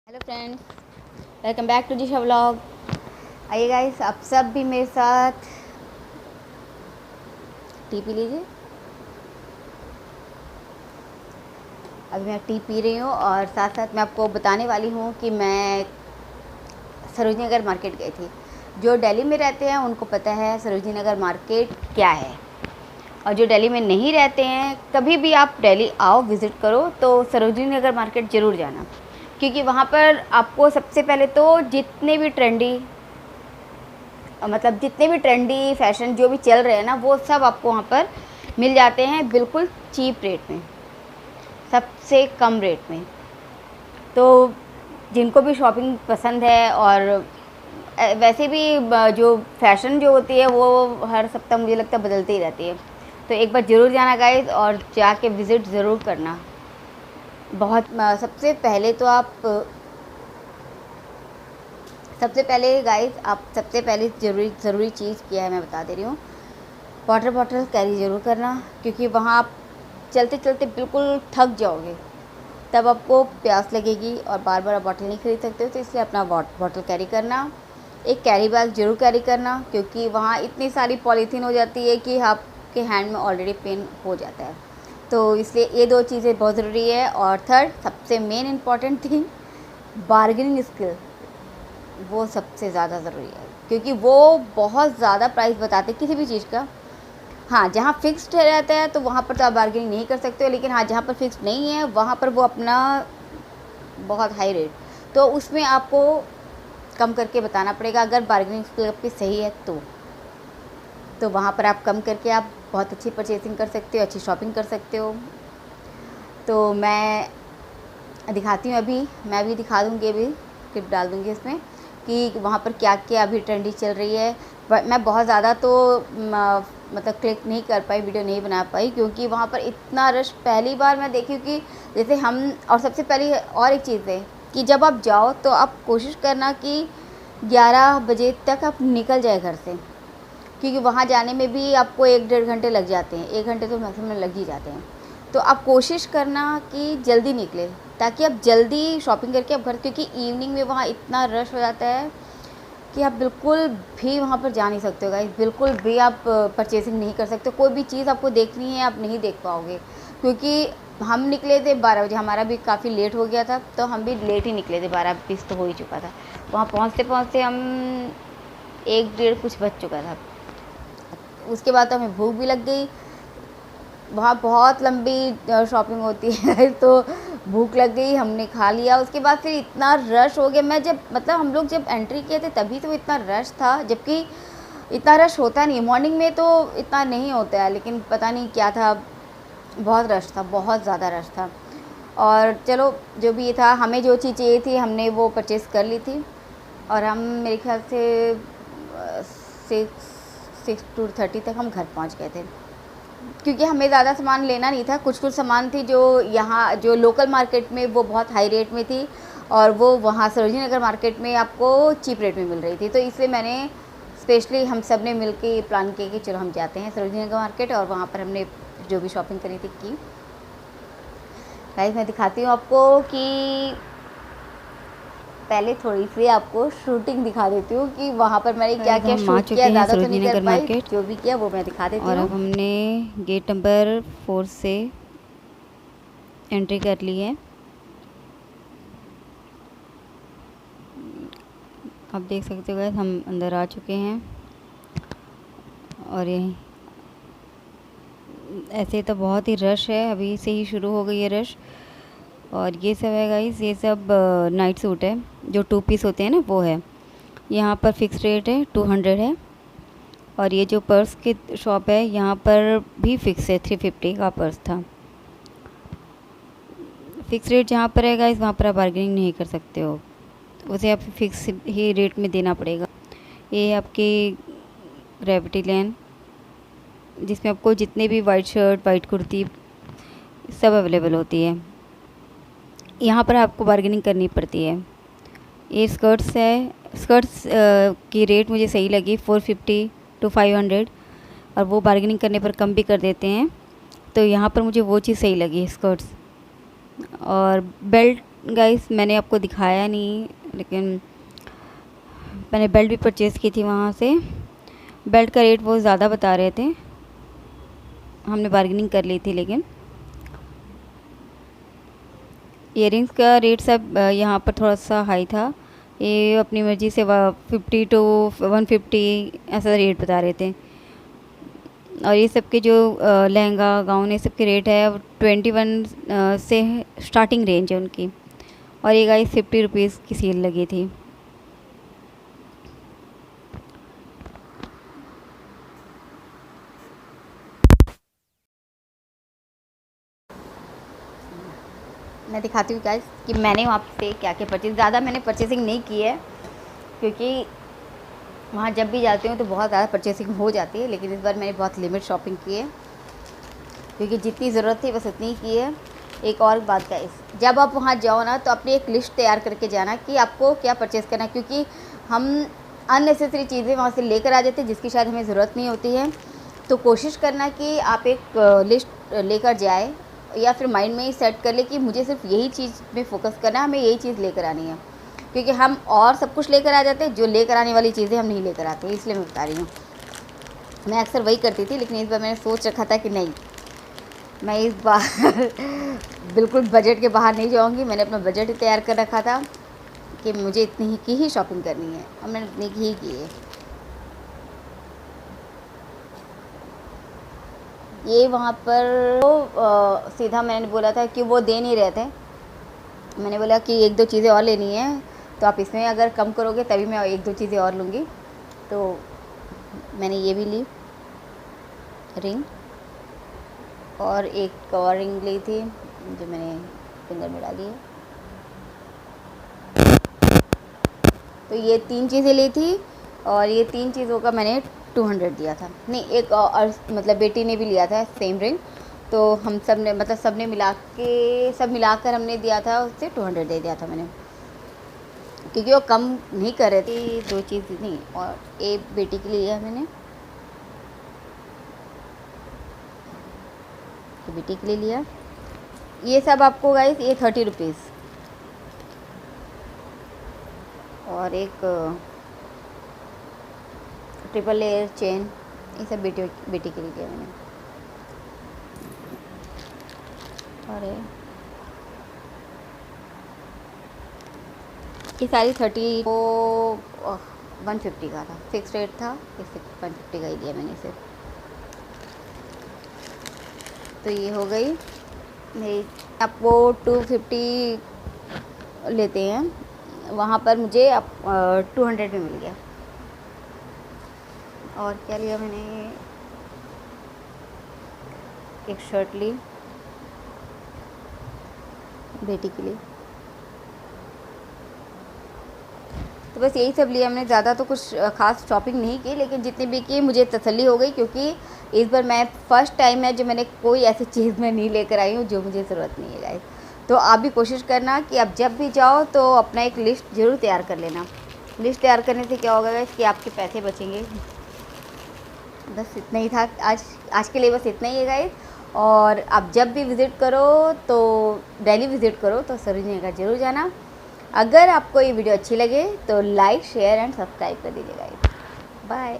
Hello friends, welcome back to Disha vlog. आइए guys, आप सब भी मेरे साथ टी पी लीजिए। अभी मैं टी पी रही हूँ और साथ साथ मैं आपको बताने वाली हूँ कि मैं सरोजनी नगर मार्केट गई थी। जो दिल्ली में रहते हैं उनको पता है सरोजनी नगर मार्केट क्या है, और जो दिल्ली में नहीं रहते हैं, कभी भी आप दिल्ली आओ विज़िट करो तो सरोजनी नगर मार्केट ज़रूर जाना, क्योंकि वहाँ पर आपको सबसे पहले तो जितने भी ट्रेंडी फैशन जो भी चल रहे हैं ना, वो सब आपको वहाँ पर मिल जाते हैं बिल्कुल चीप रेट में, सबसे कम रेट में। तो जिनको भी शॉपिंग पसंद है, और वैसे भी जो फैशन जो होती है वो हर सप्ताह मुझे लगता है बदलती ही रहती है। तो एक बार ज़रूर जाना गाइस और जाके विज़िट ज़रूर करना। सबसे पहले ज़रूरी चीज़ क्या है मैं बता दे रही हूँ। वाटर बॉटल कैरी ज़रूर करना, क्योंकि वहाँ आप चलते चलते बिल्कुल थक जाओगे, तब आपको प्यास लगेगी और बार बार आप बॉटल नहीं खरीद सकते हो, तो इसलिए अपना बॉटल कैरी करना। एक कैरी बैग ज़रूर कैरी करना, क्योंकि वहाँ इतनी सारी पॉलीथीन हो जाती है कि आपके हैंड में ऑलरेडी पेन हो जाता है। तो इसलिए ये दो चीज़ें बहुत ज़रूरी है। और थर्ड, सबसे main important thing, bargaining skill, वो सबसे ज़्यादा ज़रूरी है, क्योंकि वो बहुत ज़्यादा प्राइस बताते हैं किसी भी चीज़ का। हाँ, जहाँ फिक्स्ड रहता है तो वहाँ पर तो आप बार्गेनिंग नहीं कर सकते हो, लेकिन हाँ, जहाँ पर फिक्स्ड नहीं है वहाँ पर वो अपना बहुत हाई रेट, तो उसमें आपको कम करके बताना पड़ेगा। अगर बार्गेनिंग स्किल आपकी सही है तो वहाँ पर आप कम करके आप बहुत अच्छी परचेसिंग कर सकते हो, अच्छी शॉपिंग कर सकते हो। तो मैं दिखाती हूँ, मैं भी दिखा दूँगी, अभी क्लिप डाल दूँगी इसमें कि वहाँ पर क्या क्या अभी ट्रेंडी चल रही है। मैं बहुत ज़्यादा तो मतलब क्लिक नहीं कर पाई, वीडियो नहीं बना पाई, क्योंकि वहाँ पर इतना रश पहली बार मैं देखी हूँ कि जैसे हम। और सबसे पहले और एक चीज़ है कि जब आप जाओ तो आप कोशिश करना कि 11 बजे तक आप निकल जाए घर से, क्योंकि वहाँ जाने में भी आपको 1-1.5 घंटे लग जाते हैं, 1 घंटे तो मैक्सिमम लग ही जाते हैं। तो आप कोशिश करना कि जल्दी निकले, ताकि आप जल्दी शॉपिंग करके आप घर, क्योंकि इवनिंग में वहाँ इतना रश हो जाता है कि आप बिल्कुल भी वहाँ पर जा नहीं सकते हो गाइस, बिल्कुल भी आप परचेसिंग नहीं कर सकते। कोई भी चीज़ आपको देखनी है आप नहीं देख पाओगे, क्योंकि हम निकले थे 12 बजे, हमारा भी काफ़ी लेट हो गया था, तो हम भी लेट ही निकले थे, 12:20 तो हो ही चुका था। वहाँ पहुँचते पहुँचते हम 1-1:30 कुछ बज चुका था। उसके बाद तो हमें भूख भी लग गई, वहाँ बहुत लंबी शॉपिंग होती है तो भूख लग गई, हमने खा लिया। उसके बाद फिर इतना रश हो गया, मैं जब हम लोग जब एंट्री किए थे तभी तो इतना रश था, जबकि इतना रश होता नहीं, मॉर्निंग में तो इतना नहीं होता है, लेकिन पता नहीं क्या था, बहुत रश था, बहुत ज़्यादा रश था। और चलो जो भी ये था, हमें जो चीज़ चाहिए थी हमने वो परचेज़ कर ली थी, और हम मेरे ख्याल से 6-6:30 तक हम घर पहुंच गए थे, क्योंकि हमें ज़्यादा सामान लेना नहीं था। कुछ सामान थी जो यहाँ जो लोकल मार्केट में वो बहुत हाई रेट में थी, और वो वहाँ सरोजनी नगर मार्केट में आपको चीप रेट में मिल रही थी। तो इसलिए मैंने स्पेशली हम सब ने मिल के प्लान किया कि चलो हम जाते हैं सरोजनी नगर मार्केट, और वहाँ पर हमने जो भी शॉपिंग करी थी की। गाइस, मैं दिखाती हूँ आपको कि पहले थोड़ी सी आपको शूटिंग दिखा देती हूँ कि वहाँ पर मैंने क्या क्या शूट किया। ज़्यादा तो नहीं कर पाई, जो भी किया वो मैं दिखा देती हूँ। और अब हमने गेट नंबर 4 से एंट्री कर ली है। आप देख सकते हो गाइस, हम अंदर आ चुके हैं, और ये ऐसे तो बहुत ही रश है, अभी से ही शुरू हो गई है रश। और ये सब है गाइस, ये सब नाइट सूट है, जो 2 पीस होते हैं ना, वो है। यहाँ पर फिक्स रेट है 200 है। और ये जो पर्स की शॉप है यहाँ पर भी फिक्स है, 350 का पर्स था। फिक्स रेट जहाँ पर है गाइस, वहाँ पर आप बार्गेनिंग नहीं कर सकते हो, उसे आप फिक्स ही रेट में देना पड़ेगा। ये आपकी ग्रेविटी लैन, जिसमें आपको जितने भी वाइट शर्ट, वाइट कुर्ती सब अवेलेबल होती है, यहाँ पर आपको बार्गेनिंग करनी पड़ती है। ये स्कर्ट्स की रेट मुझे सही लगी, 450 to 500, और वो बार्गेनिंग करने पर कम भी कर देते हैं, तो यहाँ पर मुझे वो चीज़ सही लगी स्कर्ट्स। और बेल्ट गाइस मैंने आपको दिखाया नहीं, लेकिन मैंने बेल्ट भी परचेज़ की थी वहाँ से। बेल्ट का रेट बहुत ज़्यादा बता रहे थे, हमने बार्गेनिंग कर ली थी। लेकिन इयरिंग्स का रेट सब यहाँ पर थोड़ा सा हाई था। ये अपनी मर्ज़ी से 50 टू 150 ऐसा रेट बता रहे थे। और ये सब के जो लहंगा गाउन ये सब के रेट है 21 से स्टार्टिंग रेंज है उनकी। और ये गाइस 50 रुपीज़ की सेल लगी थी। मैं दिखाती हूँ गाइस कि मैंने वहाँ से क्या क्या परचेज़, ज़्यादा मैंने परचेसिंग नहीं की है क्योंकि वहाँ जब भी जाती हूँ तो बहुत ज़्यादा परचेसिंग हो जाती है। लेकिन इस बार मैंने बहुत लिमिट शॉपिंग की है क्योंकि जितनी ज़रूरत थी बस उतनी ही की है। एक और बात गाइस, जब आप वहाँ जाओ ना तो अपनी एक लिस्ट तैयार करके जाना कि आपको क्या परचेज़ करना है, क्योंकि हम अननेसेसरी चीज़ें वहाँ से लेकर आ जाते हैं जिसकी शायद हमें ज़रूरत नहीं होती है। तो कोशिश करना कि आप एक लिस्ट लेकर जाए या फिर माइंड में ही सेट कर ले कि मुझे सिर्फ यही चीज़ में फ़ोकस करना है, हमें यही चीज़ लेकर आनी है। क्योंकि हम और सब कुछ लेकर आ जाते हैं, जो लेकर आने वाली चीज़ें हम नहीं लेकर आते, इसलिए मैं बता रही हूँ। मैं अक्सर वही करती थी, लेकिन इस बार मैंने सोच रखा था कि नहीं, मैं इस बार बिल्कुल बजट के बाहर नहीं जाऊंगी। मैंने अपना बजट ही तैयार कर रखा था कि मुझे इतनी ही की ही शॉपिंग करनी है और मैंने इतनी की ही की है। ये वहाँ पर तो सीधा मैंने बोला था कि वो दे नहीं रहे थे। मैंने बोला कि एक दो चीज़ें और लेनी है तो आप इसमें अगर कम करोगे तभी मैं एक दो चीज़ें और लूँगी। तो मैंने ये भी ली रिंग, और एक और रिंग ली थी जो मैंने फिंगर में डाली है। तो ये 3 चीज़ें ली थी और ये 3 चीज़ों का मैंने 200 दिया था। नहीं, एक और मतलब बेटी ने भी लिया था सेम रिंग, तो हम सब ने मतलब सब ने सब मिलाकर हमने दिया था, उससे 200 दे दिया था मैंने, क्योंकि वो कम नहीं कर रहे थे। 2 चीज़ नहीं, और एक बेटी के लिए लिया मैंने, बेटी के लिए लिया। ये सब आपको गाइस ये 30 रुपीज़, और एक ट्रिपल लेयर चेन, ये सब बेटी के लिए लिया मैंने। और ये सारी 30 को 150 का था, फिक्स रेट था, इससे 150 का ही लिया मैंने इसे। तो ये हो गई मेरी। आपको 250 लेते हैं, वहाँ पर मुझे 200 में मिल गया। और क्या लिया मैंने, एक शर्ट ली बेटी के लिए। तो बस यही सब लिया हमने, ज़्यादा तो कुछ ख़ास शॉपिंग नहीं की, लेकिन जितनी भी की मुझे तसल्ली हो गई, क्योंकि इस बार मैं फ़र्स्ट टाइम है जो मैंने कोई ऐसी चीज़ मैं नहीं लेकर आई हूँ जो मुझे ज़रूरत नहीं है गाइस। तो आप भी कोशिश करना कि आप जब भी जाओ तो अपना एक लिस्ट ज़रूर तैयार कर लेना। लिस्ट तैयार करने से क्या होगा गाइस कि आपके पैसे बचेंगे। बस इतना ही था आज के लिए, बस इतना ही है गाइस। और आप जब भी विज़िट करो तो डेली विज़िट करो तो सरोजिनी नगर ज़रूर जाना। अगर आपको ये वीडियो अच्छी लगे तो लाइक शेयर एंड सब्सक्राइब कर दीजिएगा। बाय।